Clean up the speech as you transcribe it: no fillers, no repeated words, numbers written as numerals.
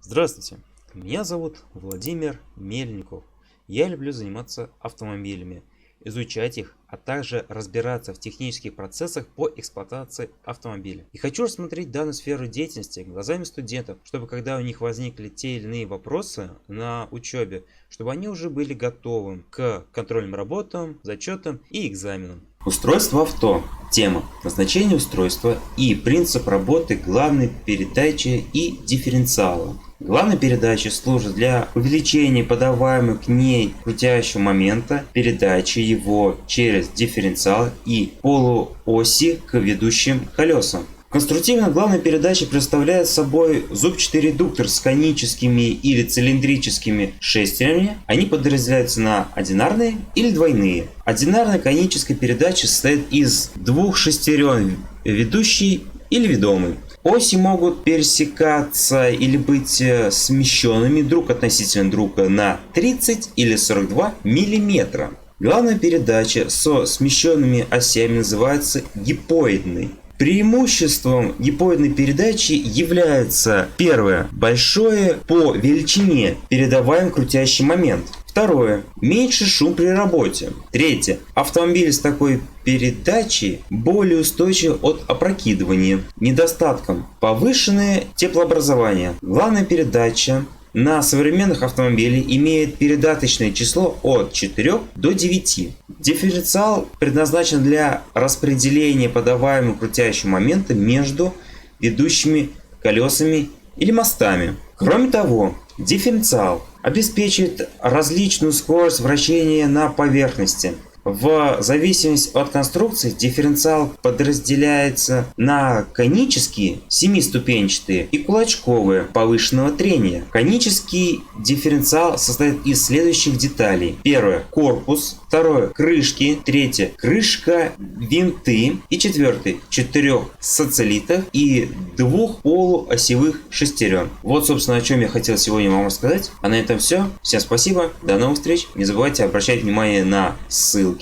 Здравствуйте, меня зовут Владимир Мельников. Я люблю заниматься автомобилями, изучать их, а также разбираться в технических процессах по эксплуатации автомобиля. И хочу рассмотреть данную сферу деятельности глазами студентов, чтобы когда у них возникли те или иные вопросы на учебе, чтобы они уже были готовы к контрольным работам, зачетам и экзаменам. Устройство авто. Тема. Назначение устройства и принцип работы главной передачи и дифференциала. Главная передача служит для увеличения подаваемого к ней крутящего момента, передачи его через дифференциал и полуоси к ведущим колесам. Конструктивно главная передача представляет собой зубчатый редуктор с коническими или цилиндрическими шестернями. Они подразделяются на одинарные или двойные. Одинарная коническая передача состоит из двух шестерен, ведущей или ведомой. Оси могут пересекаться или быть смещенными друг относительно друга на 30 или 42 мм. Главная передача со смещенными осями называется гипоидной. Преимуществом гипоидной передачи является: первое, большое по величине передаваемый крутящий момент. Второе, меньше шум при работе. Третье, автомобиль с такой передачей более устойчив от опрокидывания. Недостатком: повышенное теплообразование. Главная передача на современных автомобилях имеет передаточное число от 4 до 9. Дифференциал предназначен для распределения подаваемого крутящего момента между ведущими колесами или мостами. Кроме того, дифференциал обеспечивает различную скорость вращения на поверхности. В зависимости от конструкции дифференциал подразделяется на конические 7-ступенчатые и кулачковые повышенного трения. Конический дифференциал состоит из следующих деталей. Первое, корпус. Второе, крышки. Третье, крышка, винты. И четвертый, 4 сацелитов и 2 полуосевых шестерен. Вот, собственно, о чем я хотел сегодня вам рассказать. А на этом все. Всем спасибо. До новых встреч. Не забывайте обращать внимание на ссылки.